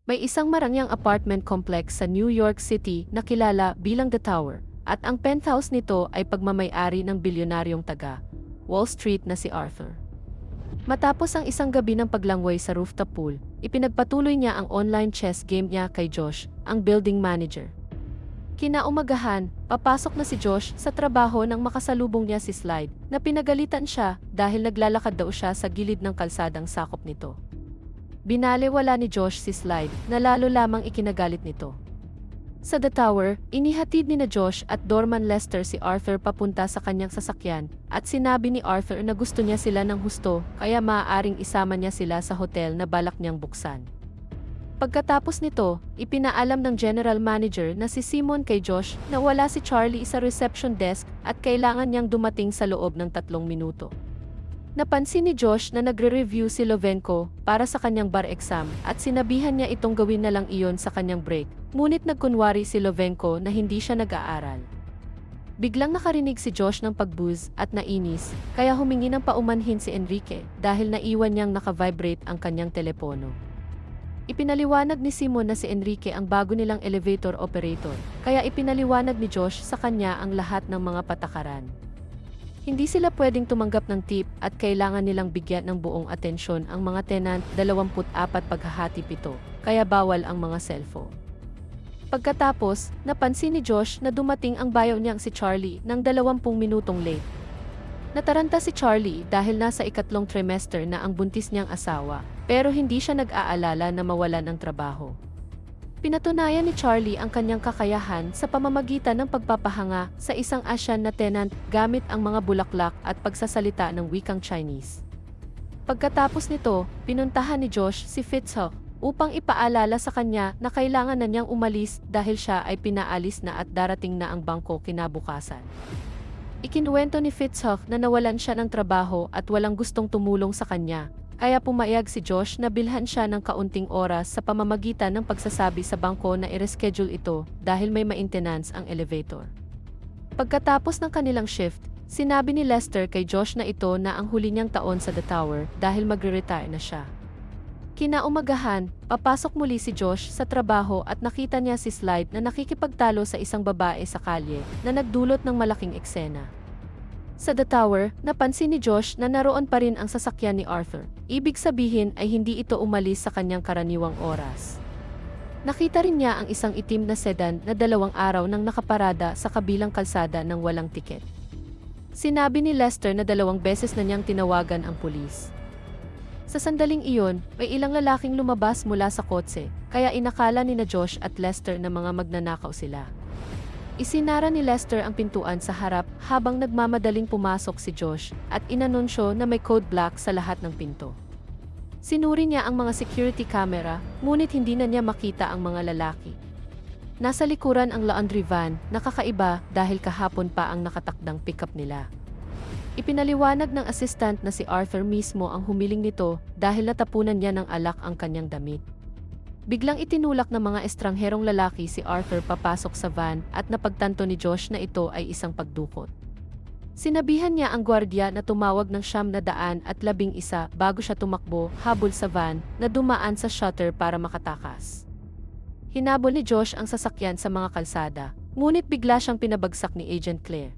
May isang marangyang apartment complex sa New York City na kilala bilang The Tower, at ang penthouse nito ay pagmamay-ari ng bilyonaryong taga Wall Street na si Arthur. Matapos ang isang gabi ng paglangway sa rooftop pool, ipinagpatuloy niya ang online chess game niya kay Josh, ang building manager. Kinaumagahan, papasok na si Josh sa trabaho nang makasalubong niya si Slide, na pinagalitan siya dahil naglalakad daw siya sa gilid ng kalsadang sakop nito. Binalewala ni Josh si Slide na lalo lamang ikinagalit nito. Sa The Tower, inihatid ni na Josh at Dorman Lester si Arthur papunta sa kanyang sasakyan at sinabi ni Arthur na gusto niya sila ng husto kaya maaaring isama niya sila sa hotel na balak niyang buksan. Pagkatapos nito, ipinaalam ng general manager na si Simon kay Josh na wala si Charlie sa reception desk at kailangan niyang dumating sa loob ng 3 minuto. Napansin ni Josh na nagre-review si Lovenko para sa kanyang bar exam at sinabihan niya itong gawin na lang iyon sa kanyang break, ngunit nagkunwari si Lovenko na hindi siya nag-aaral. Biglang nakarinig si Josh ng pagbuzz at nainis, kaya humingi ng paumanhin si Enrique dahil naiwan niyang naka-vibrate ang kanyang telepono. Ipinaliwanag ni Simon na si Enrique ang bago nilang elevator operator, kaya ipinaliwanag ni Josh sa kanya ang lahat ng mga patakaran. Hindi sila pwedeng tumanggap ng tip at kailangan nilang bigyan ng buong atensyon ang mga tenant 24 paghahati 7, kaya bawal ang mga cellphone. Pagkatapos, napansin ni Josh na dumating ang bayaw niyang si Charlie ng 20 minutong late. Nataranta si Charlie dahil nasa 2nd trimester na ang buntis niyang asawa, pero hindi siya nag-aalala na mawalan ng trabaho. Pinatunayan ni Charlie ang kanyang kakayahan sa pamamagitan ng pagpapahanga sa isang Asian na tenant gamit ang mga bulaklak at pagsasalita ng wikang Chinese. Pagkatapos nito, pinuntahan ni Josh si Fitzhugh upang ipaalala sa kanya na kailangan na niyang umalis dahil siya ay pinaalis na at darating na ang bangko kinabukasan. Ikinuwento ni Fitzhugh na nawalan siya ng trabaho at walang gustong tumulong sa kanya. Kaya pumayag si Josh na bilhan siya ng kaunting oras sa pamamagitan ng pagsasabi sa bangko na i-reschedule ito dahil may maintenance ang elevator. Pagkatapos ng kanilang shift, sinabi ni Lester kay Josh na ito na ang huli niyang taon sa The Tower dahil magre-retire na siya. Kinaumagahan, papasok muli si Josh sa trabaho at nakita niya si Slide na nakikipagtalo sa isang babae sa kalye na nagdulot ng malaking eksena. Sa The Tower, napansin ni Josh na naroon pa rin ang sasakyan ni Arthur. Ibig sabihin ay hindi ito umalis sa kanyang karaniwang oras. Nakita rin niya ang isang itim na sedan na 2 araw nang nakaparada sa kabilang kalsada ng walang tiket. Sinabi ni Lester na 2 beses na niyang tinawagan ang pulis. Sa sandaling iyon, may ilang lalaking lumabas mula sa kotse, kaya inakala ni na Josh at Lester na mga magnanakaw sila. Isinara ni Lester ang pintuan sa harap habang nagmamadaling pumasok si Josh at inanunsyo na may code black sa lahat ng pinto. Sinuri niya ang mga security camera, ngunit hindi na niya makita ang mga lalaki. Nasa likuran ang laundry van, nakakaiba dahil kahapon pa ang nakatakdang pickup nila. Ipinaliwanag ng assistant na si Arthur mismo ang humiling nito dahil natapunan niya ng alak ang kanyang damit. Biglang itinulak ng mga estrangherong lalaki si Arthur papasok sa van at napagtanto ni Josh na ito ay isang pagdukot. Sinabihan niya ang gwardiya na tumawag ng 911 bago siya tumakbo habol sa van na dumaan sa shutter para makatakas. Hinabol ni Josh ang sasakyan sa mga kalsada, ngunit bigla siyang pinabagsak ni Agent Claire.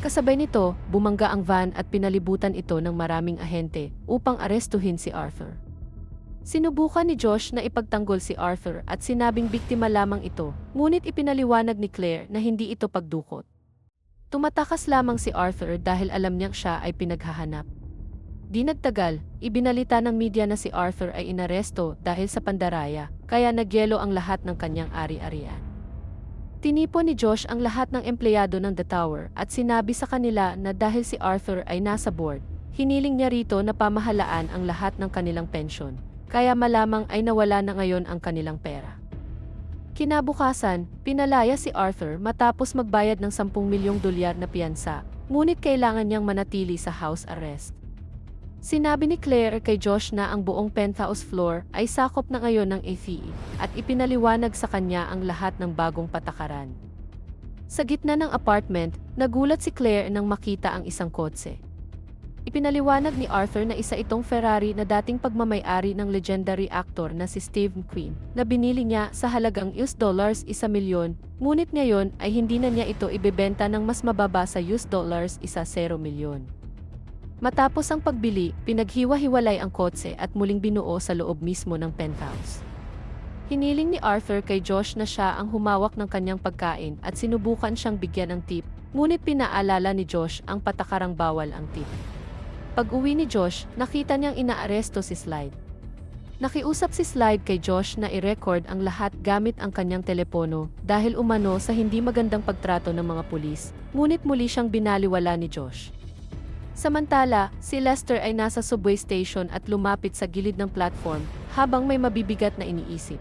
Kasabay nito, bumangga ang van at pinalibutan ito ng maraming ahente upang arestuhin si Arthur. Sinubukan ni Josh na ipagtanggol si Arthur at sinabing biktima lamang ito, ngunit ipinaliwanag ni Claire na hindi ito pagdukot. Tumatakas lamang si Arthur dahil alam niyang siya ay pinaghahanap. Di nagtagal, ibinalita ng media na si Arthur ay inaresto dahil sa pandaraya, kaya nagyelo ang lahat ng kanyang ari-arian. Tinipon ni Josh ang lahat ng empleyado ng The Tower at sinabi sa kanila na dahil si Arthur ay nasa board, hiniling niya rito na pamahalaan ang lahat ng kanilang pensyon. Kaya malamang ay nawala na ngayon ang kanilang pera. Kinabukasan, pinalaya si Arthur matapos magbayad ng $10 milyong na piyansa, ngunit kailangan niyang manatili sa house arrest. Sinabi ni Claire kay Josh na ang buong penthouse floor ay sakop na ngayon ng FEE at ipinaliwanag sa kanya ang lahat ng bagong patakaran. Sa gitna ng apartment, nagulat si Claire nang makita ang isang kotse. Ipinaliwanag ni Arthur na isa itong Ferrari na dating pagmamay-ari ng legendary actor na si Steve McQueen na binili niya sa halagang $1 milyon, ngunit ngayon ay hindi na niya ito ibebenta ng mas mababa sa $1 milyon. Matapos ang pagbili, pinaghiwa-hiwalay ang kotse at muling binuo sa loob mismo ng penthouse. Hiniling ni Arthur kay Josh na siya ang humawak ng kanyang pagkain at sinubukan siyang bigyan ng tip, ngunit pinaalala ni Josh ang patakarang bawal ang tip. Pag-uwi ni Josh, nakita niyang inaaresto si Slide. Nakiusap si Slide kay Josh na i-record ang lahat gamit ang kanyang telepono dahil umano sa hindi magandang pagtrato ng mga pulis, ngunit muli siyang binaliwala ni Josh. Samantala, si Lester ay nasa subway station at lumapit sa gilid ng platform habang may mabibigat na iniisip.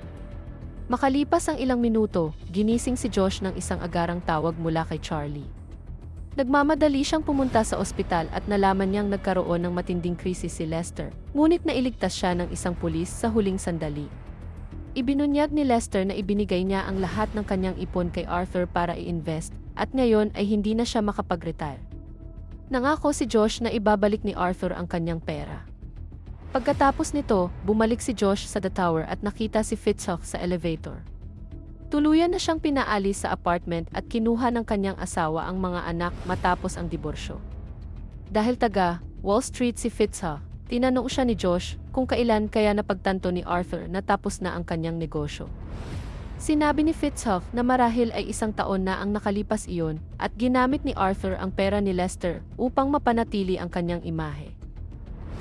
Makalipas ang ilang minuto, ginising si Josh ng isang agarang tawag mula kay Charlie. Nagmamadali siyang pumunta sa ospital at nalaman niyang nagkaroon ng matinding krisis si Lester, ngunit nailigtas siya ng isang pulis sa huling sandali. Ibinunyag ni Lester na ibinigay niya ang lahat ng kanyang ipon kay Arthur para i-invest, at ngayon ay hindi na siya makapag-retire. Nangako si Josh na ibabalik ni Arthur ang kanyang pera. Pagkatapos nito, bumalik si Josh sa The Tower at nakita si Fitzhugh sa elevator. Tuluyan na siyang pinaalis sa apartment at kinuha ng kanyang asawa ang mga anak matapos ang diborsyo. Dahil taga Wall Street si Fitzhugh, tinanong siya ni Josh kung kailan kaya napagtanto ni Arthur na tapos na ang kanyang negosyo. Sinabi ni Fitzhugh na marahil ay 1 taon na ang nakalipas iyon at ginamit ni Arthur ang pera ni Lester upang mapanatili ang kanyang imahe.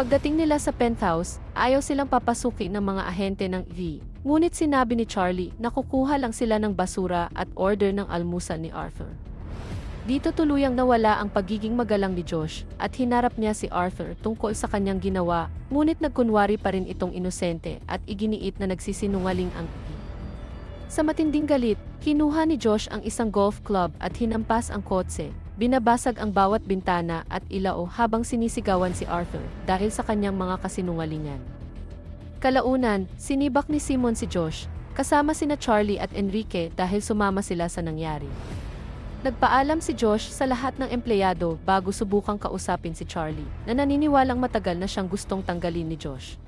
Pagdating nila sa penthouse, ayaw silang papasukin ng mga ahente ng EV. Ngunit sinabi ni Charlie na kukuha lang sila ng basura at order ng almusal ni Arthur. Dito tuluyang nawala ang pagiging magalang ni Josh at hinarap niya si Arthur tungkol sa kanyang ginawa, ngunit nagkunwari pa rin itong inosente at iginiit na nagsisinungaling ang EV. Sa matinding galit, kinuha ni Josh ang isang golf club at hinampas ang kotse, binabasag ang bawat bintana at ilao habang sinisigawan si Arthur dahil sa kanyang mga kasinungalingan. Kalaunan, sinibak ni Simon si Josh, kasama sina Charlie at Enrique dahil sumama sila sa nangyari. Nagpaalam si Josh sa lahat ng empleyado bago subukang kausapin si Charlie, na naniniwalang matagal na siyang gustong tanggalin ni Josh.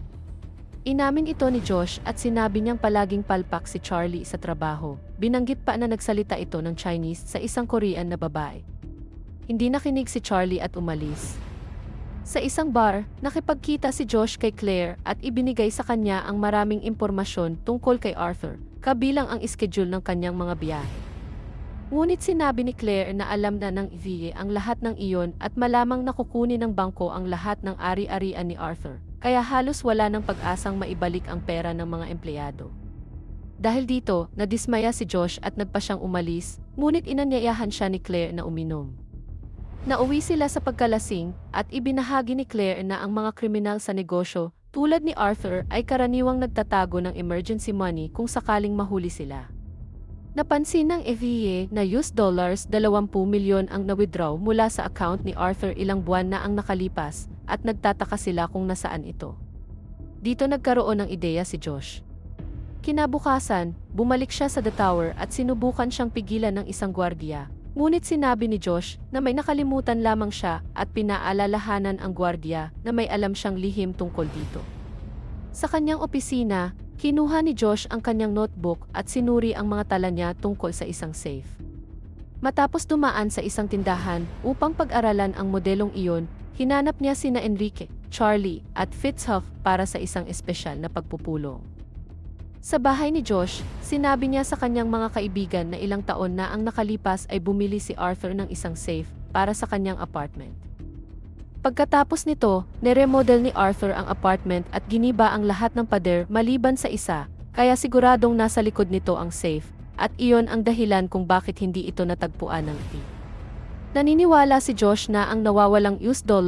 Inamin ito ni Josh at sinabi niyang palaging palpak si Charlie sa trabaho. Binanggit pa na nagsalita ito ng Chinese sa isang Korean na babae. Hindi nakinig si Charlie at umalis. Sa isang bar, nakipagkita si Josh kay Claire at ibinigay sa kanya ang maraming impormasyon tungkol kay Arthur, kabilang ang schedule ng kanyang mga biyahe. Ngunit sinabi ni Claire na alam na ng VA ang lahat ng iyon at malamang nakukunin ng bangko ang lahat ng ari-arian ni Arthur, kaya halos wala ng pag-asang maibalik ang pera ng mga empleyado. Dahil dito, nadismaya si Josh at nagpa siyang umalis, ngunit inanyayahan siya ni Claire na uminom. Nauwi sila sa pagkalasing at ibinahagi ni Claire na ang mga kriminal sa negosyo tulad ni Arthur ay karaniwang nagtatago ng emergency money kung sakaling mahuli sila. Napansin ng FEA na $20 milyon ang na-withdraw mula sa account ni Arthur ilang buwan na ang nakalipas at nagtataka sila kung nasaan ito. Dito nagkaroon ng ideya si Josh. Kinabukasan, bumalik siya sa The Tower at sinubukan siyang pigilan ng isang gwardiya. Ngunit sinabi ni Josh na may nakalimutan lamang siya at pinaalalahanan ang gwardiya na may alam siyang lihim tungkol dito. Sa kanyang opisina, kinuha ni Josh ang kanyang notebook at sinuri ang mga tala niya tungkol sa isang safe. Matapos dumaan sa isang tindahan upang pag-aralan ang modelong iyon, hinanap niya sina Enrique, Charlie at Fitzhugh para sa isang espesyal na pagpupulong. Sa bahay ni Josh, sinabi niya sa kanyang mga kaibigan na ilang taon na ang nakalipas ay bumili si Arthur ng isang safe para sa kanyang apartment. Pagkatapos nito, niremodel ni Arthur ang apartment at giniba ang lahat ng pader maliban sa isa, kaya siguradong nasa likod nito ang safe, at iyon ang dahilan kung bakit hindi ito natagpuan ng EV. Naniniwala si Josh na ang nawawalang $20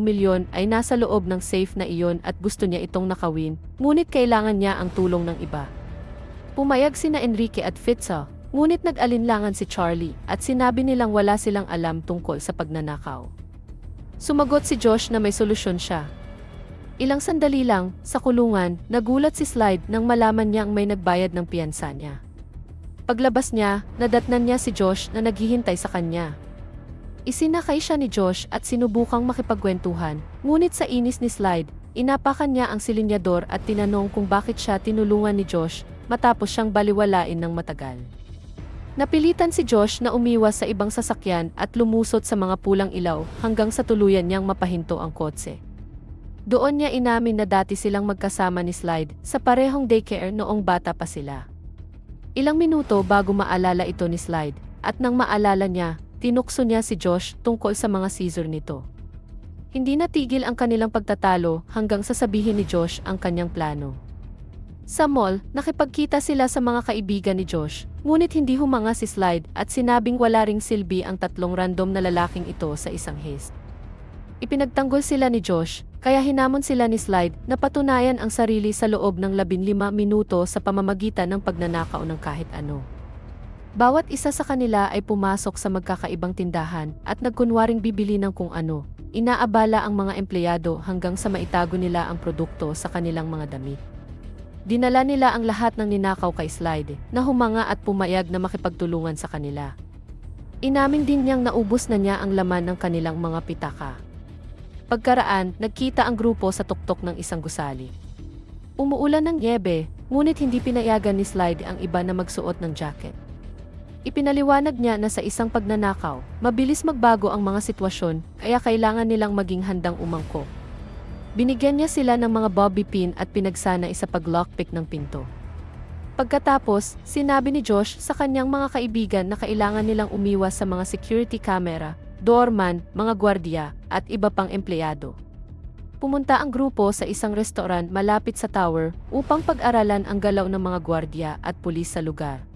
milyon ay nasa loob ng safe na iyon at gusto niya itong nakawin, ngunit kailangan niya ang tulong ng iba. Pumayag sina Enrique at Fitzhugh, ngunit nag-alinlangan si Charlie at sinabi nilang wala silang alam tungkol sa pagnanakaw. Sumagot si Josh na may solusyon siya. Ilang sandali lang, sa kulungan, nagulat si Slide nang malaman niyang may nagbayad ng piyansa niya. Paglabas niya, nadatnan niya si Josh na naghihintay sa kanya. Isinakay siya ni Josh at sinubukang makipagkwentuhan, ngunit sa inis ni Slide, inapakan niya ang silinyador at tinanong kung bakit siya tinulungan ni Josh matapos siyang baliwalain ng matagal. Napilitan si Josh na umiwas sa ibang sasakyan at lumusot sa mga pulang ilaw hanggang sa tuluyan niyang mapahinto ang kotse. Doon niya inamin na dati silang magkasama ni Slide sa parehong daycare noong bata pa sila. Ilang minuto bago maalala ito ni Slide, at nang maalala niya, tinukso niya si Josh tungkol sa mga seizure nito. Hindi natigil ang kanilang pagtatalo hanggang sasabihin ni Josh ang kanyang plano. Sa mall, nakipagkita sila sa mga kaibigan ni Josh, ngunit hindi humanga si Slide at sinabing wala ring silbi ang tatlong random na lalaking ito sa isang heist. Ipinagtanggol sila ni Josh, kaya hinamon sila ni Slide na patunayan ang sarili sa loob ng 15 minuto sa pamamagitan ng pagnanakaw ng kahit ano. Bawat isa sa kanila ay pumasok sa magkakaibang tindahan at nagkunwaring bibili ng kung ano. Inaabala ang mga empleyado hanggang sa maitago nila ang produkto sa kanilang mga damit. Dinala nila ang lahat ng ninakaw kay Slide, na humanga at pumayag na makipagtulungan sa kanila. Inamin din niyang naubos na niya ang laman ng kanilang mga pitaka. Pagkaraan, nagkita ang grupo sa tuktok ng isang gusali. Umuulan ng nyebe, ngunit hindi pinayagan ni Slide ang iba na magsuot ng jacket. Ipinaliwanag niya na sa isang pagnanakaw, mabilis magbago ang mga sitwasyon, kaya kailangan nilang maging handang umangkop. Binigyan niya sila ng mga bobby pin at pinagsanay sa pag-lockpick ng pinto. Pagkatapos, sinabi ni Josh sa kanyang mga kaibigan na kailangan nilang umiwas sa mga security camera, doorman, mga gwardiya, at iba pang empleyado. Pumunta ang grupo sa isang restaurant malapit sa tower upang pag-aralan ang galaw ng mga gwardiya at pulis sa lugar.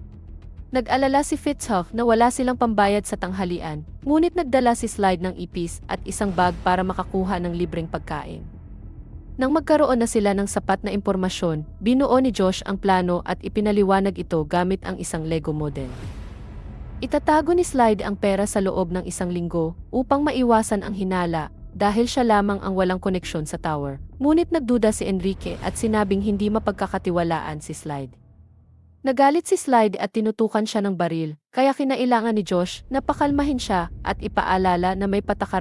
Nag-alala si Fitzhugh na wala silang pambayad sa tanghalian, ngunit nagdala si Slide ng ipis at isang bag para makakuha ng libreng pagkain. Nang magkaroon na sila ng sapat na impormasyon, binuo ni Josh ang plano at ipinaliwanag ito gamit ang isang Lego model. Itatago ni Slide ang pera sa loob ng isang linggo upang maiwasan ang hinala dahil siya lamang ang walang koneksyon sa tower. Ngunit nagduda si Enrique at sinabing hindi mapagkakatiwalaan si Slide. Nagalit si Slide at tinutukan siya ng baril, kaya kinailangan ni Josh na pakalmahin siya at ipaalala na may patakaran